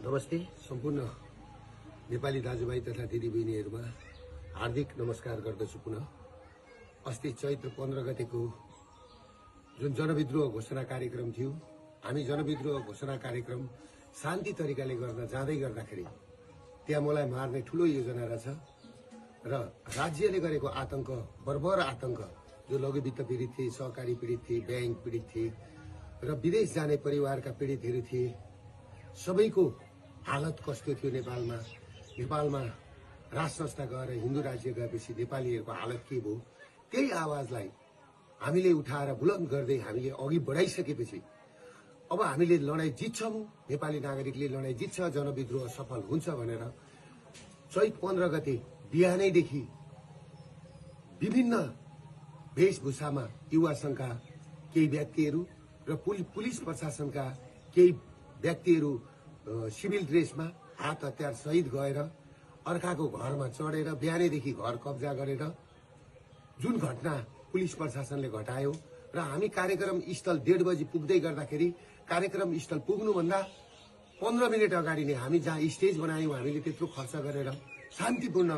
नमस्ते सम्पूर्ण नेपाली दाजुभाइ तथा दिदीबहिनीहरुमा हार्दिक नमस्कार गर्दछु। पुनः अस्ति चैत्र 15 गतेको जुन जनविद्रोह घोषणा कार्यक्रम थियो, हामी जनविद्रोह घोषणा कार्यक्रम शान्ति तरिकाले गर्न जाँदै गर्दाखेरि त्यहाँ मलाई मार्ने ठूलो योजना रहेछ र राज्यले गरेको आतंक, बर्बर आतंक, जो लघुवित्त पीडित थिए, सहकारी पीडित थिए, बैंक पीडित थिए र विदेश जाने परिवारका पीडितहरू थिए, सबैको हालत कस्तो थियो नेपालमा राज संस्था गएर हिन्दू राज्य गएपछि नेपालीहरूको हालत के भयो, त्यही आवाजलाई हामीले उठाएर बुलन्द गर्दै हामीले अघि बढाइसकेपछि अब हामीले लडाई जित्छौं, नेपाली नागरिकले लडाई जित्छ, जनविद्रोह सफल हुन्छ भनेर चैत 15 गते बिहानैदेखि विभिन्न वेशभूषामा युवा संघका केही व्यक्तिहरू र पुलिस प्रशासनका केही व्यक्तिहरू सिभिल ड्रेसमा हात हतियार सहित गएर अर्काको घरमा चढेर बिहानैदेखि घर कब्जा गरेर जुन घटना पुलिस प्रशासनले घटायो र हामी कार्यक्रम स्थल 1:30 बजे पुग्दै गर्दाखेरि कार्यक्रम स्थल पुग्नुभन्दा 15 मिनेट अगाडि नै हामी जहाँ स्टेज बनायौं, हामीले त्यत्रो खर्च गरेर शान्तिपूर्ण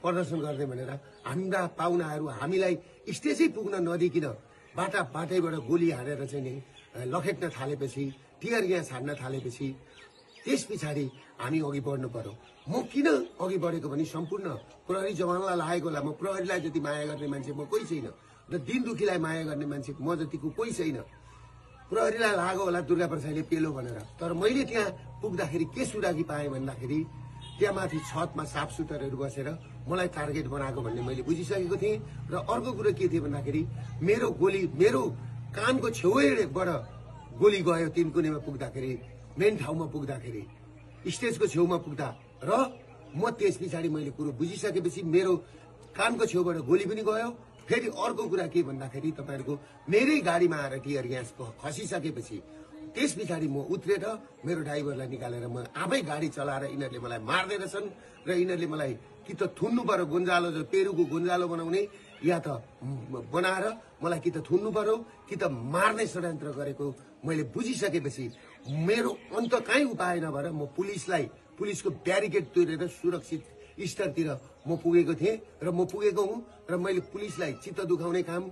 प्रदर्शन गर्ने भनेर हाम्रा पाहुनाहरू हामीलाई स्टेजै पुग्न नदिकिन बाटैबाट गोली हानेर चाहिँ नि लखेट्न थालेपछि, टियर ग्यास हान्न थालेपछि त्यस पछाडि हामी अघि बढ्नु पर्यो। म किन अघि बढेको भने सम्पूर्ण प्रहरी जवानलाई लागेको होला। म प्रहरीलाई जति माया गर्ने मान्छे म कोही छैन र दिन दुखीलाई माया गर्ने मान्छे म जतिको कोही छैन। प्रहरीलाई लाग्यो होला दुर्गा प्रसादले पेलो भनेर, तर मैले त्यहाँ पुग्दाखेरि के सुरागी पाएँ भन्दाखेरि त्यहाँ माथि छतमा साफ सुटरहरू बसेर मलाई टार्गेट बनाएको भन्ने मैले बुझिसकेको थिएँ। र अर्को कुरो के थियो भन्दाखेरि मेरो कानको छेउबाट गोली गयो। तिनकुनेमा पुग्दाखेरि, मेन ठाउँमा पुग्दाखेरि, स्टेजको छेउमा पुग्दा र म त्यस पछाडि मैले कुरो बुझिसकेपछि मेरो कानको छेउबाट गोली पनि गयो। फेरि अर्को कुरा के भन्दाखेरि तपाईहरुको मेरै गाडीमा आएर टियर ग्यास खसिसकेपछि त्यस पछाडि म उत्रेर मेरो ड्राइभरलाई निकालेर म आफै गाडी चलाएर यिनीहरूले मलाई मार्दै रहेछन् र यिनीहरूले मलाई कि त थुन्नु पर्यो, गुन्जालो जो पेरुको गुन्जालो बनाउने, या त बनाएर मलाई कि त थुन्नु पर्यो कि त मार्ने षड्यन्त्र गरेको मैले बुझिसकेपछि मेरो अन्त काहीँ उपाय नभएर म पुलिसको ब्यारिकेड तोडेर सुरक्षित स्तरतिर म पुगेको थिएँ र म पुगेको हुँ र मैले पुलिसलाई चित्त दुखाउने काम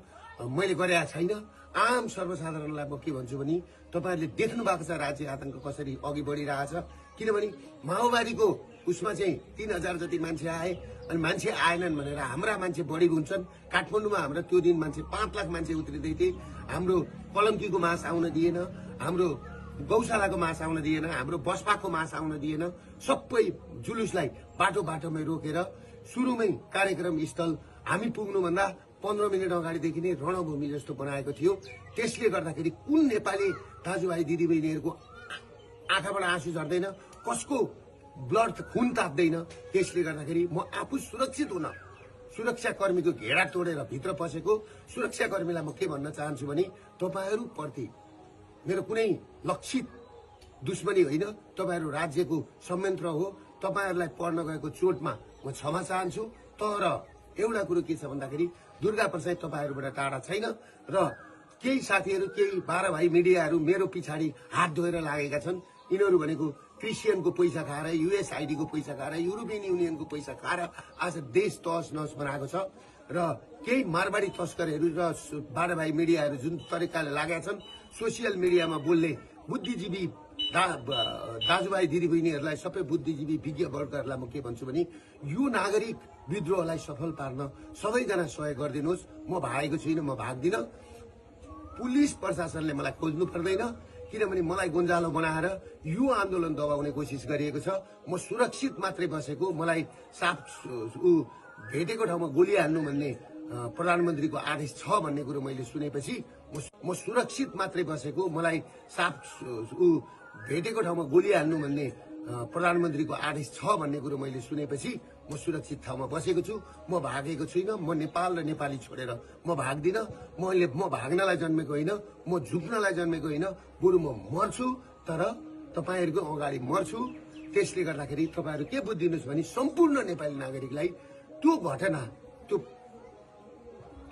मैले गरेका छैन। आम सर्वसाधारणलाई म के भन्छु भने तपाईहरुले देख्नु भएको छ राज्य आतंक कसरी अघि बढिरहेछ। किनभने माओवादीको उसमा चाहिँ 3000 जति मान्छे आए अनि मान्छे आएनन् भनेर हाम्रा मान्छे बढी हुन्छन्। काठमाडौँमा हाम्रो त्यो दिन मान्छे 5 लाख मान्छे उत्रिदै थिए। हाम्रो पलङ्कीको मास आउन दिएन, हाम्रो गौशालाको मास आउन दिएन, हाम्रो बसपाको मास आउन दिएन। सबै जुलुसलाई बाटोमै रोकेर सुरुमै कार्यक्रम स्थल हामी पुग्नुभन्दा 15 मिनेट अगाडिदेखि नै रणभूमि जस्तो बनाएको थियो। त्यसले गर्दाखेरि कुन नेपाली दाजुभाइ दिदीबहिनीहरूको आँखाबाट आँसु झर्दैन, कसको ब्लड खुन ताप्दैन। त्यसले गर्दाखेरि म आफू सुरक्षित हुन सुरक्षाकर्मीको घेरा तोडेर भित्र पसेको सुरक्षाकर्मीलाई म के भन्न चाहन्छु भने तपाईहरु प्रति मेरो कुनै लक्षित दुश्मनी होइन, तपाईहरु राज्यको संयन्त्र हो। तपाईहरुलाई पर्न गएको चोटमा म क्षमा चाहन्छु। तर एउटा कुरो के छ भन्दाखेरि दुर्गा प्रसाद तपाईहरुबाट टाढा छैन र केही साथीहरु, केही 12 भाइ मिडियाहरु मेरो पछाडि हात धोएर लागेका छन्। यिनीहरु भनेको क्रिस्चियनको पैसा खाएर, युएसआईडी को पैसा खाएर, युरोपियन युनियनको पैसा खाएर आज देश तहस नहस बनाएको छ र केही मारवाडी तस्करहरू र 12 भाइ मिडियाहरु जुन तरिकाले लागेका छन् सोशल मिडियामा बोल्ने बुद्धिजीवी दाजुभाइ दिदीबहिनीहरूलाई, सबै बुद्धिजीवी विज्ञ वर्गहरूलाई म के भन्छु भने यो नागरिक विद्रोहलाई सफल पार्न सबैजना सहयोग गरिदिनुहोस्। म भागेको छुइनँ, म भाग्दिन। पुलिस प्रशासनले मलाई खोज्नु पर्दैन, किनभने मलाई गुन्जालो बनाएर यो आन्दोलन दबाउने कोसिस गरिएको छ। म सुरक्षित मात्रै बसेको, मलाई साफ भेटेको ठाउँमा गोली हान्नु भन्ने प्रधानमन्त्रीको आदेश छ भन्ने कुरो मैले सुनेपछि म सुरक्षित मात्रै बसेको, मलाई साफ भेटेको ठाउँमा गोली हान्नु भन्ने प्रधानमन्त्रीको आदेश छ भन्ने कुरो मैले सुनेपछि म सुरक्षित ठाउँमा बसेको छु। म भागेको छुइनँ। म नेपाल र नेपाली छोडेर म भाग्दिन। म भाग्नलाई जन्मेको होइन, म झुक्नलाई जन्मेको होइन, बरु म मर्छु तर तपाईहरुको अगाडि मर्छु। त्यसले गर्दाखेरि तपाईहरु के बुझ्दिनुस् भने सम्पूर्ण नेपाली नागरिकलाई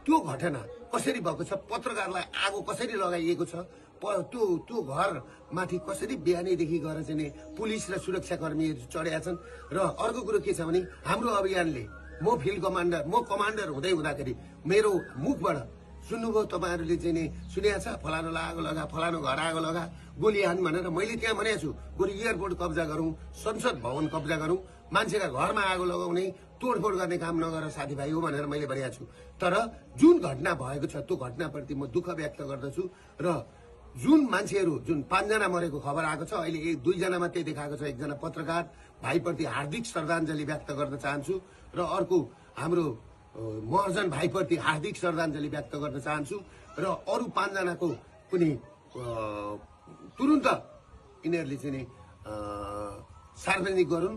त्यो घटना कसरी भएको छ, पत्रकारलाई आगो कसरी लगाइएको छ, त्यो घर माथि कसरी बिहानैदेखि गएर चाहिँ नि पुलिस र सुरक्षाकर्मीहरू चढेका छन्। र अर्को कुरो के छ भने हाम्रो अभियानले म फिल्ड कमान्डर हुँदै हुँदाखेरि मेरो मुखबाट सुन्नुभयो तपाईँहरूले चाहिँ नि सुनेको छ फलानुलाई आगो लगा, फलानु घर आगो लगा, गोली हान भनेर मैले त्यहाँ भनेको छु। बरु एयरपोर्ट कब्जा गरौँ, संसद भवन कब्जा गरौँ, मान्छेका घरमा आगो लगाउने तोडफोड गर्ने काम नगर साथीभाइ हो भनेर मैले भनेको छु। तर जुन घटना भएको छ त्यो घटनाप्रति म दुःख व्यक्त गर्दछु। र जुन मान्छेहरू जुन 5 जना मरेको खबर आएको छ, अहिले 2 जना मात्रै देखाएको छ। एकजना पत्रकार भाइप्रति हार्दिक श्रद्धाञ्जली व्यक्त गर्न चाहन्छु र अर्को हाम्रो महर्जन भाइप्रति हार्दिक श्रद्धाञ्जली व्यक्त गर्न चाहन्छु। र अरू 5 जनाको पनि तुरुन्त यिनीहरूले चाहिँ नि सार्वजनिक गरून्।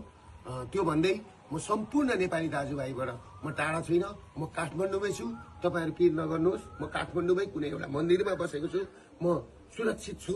त्यो भन्दै म सम्पूर्ण नेपाली दाजुभाइबाट म टाढा छुइनँ, म काठमाडौँमै छु। तपाईँहरू पिर नगर्नुहोस्, म काठमाडौँमै कुनै एउटा मन्दिरमा बसेको छु, म सुरक्षित छु।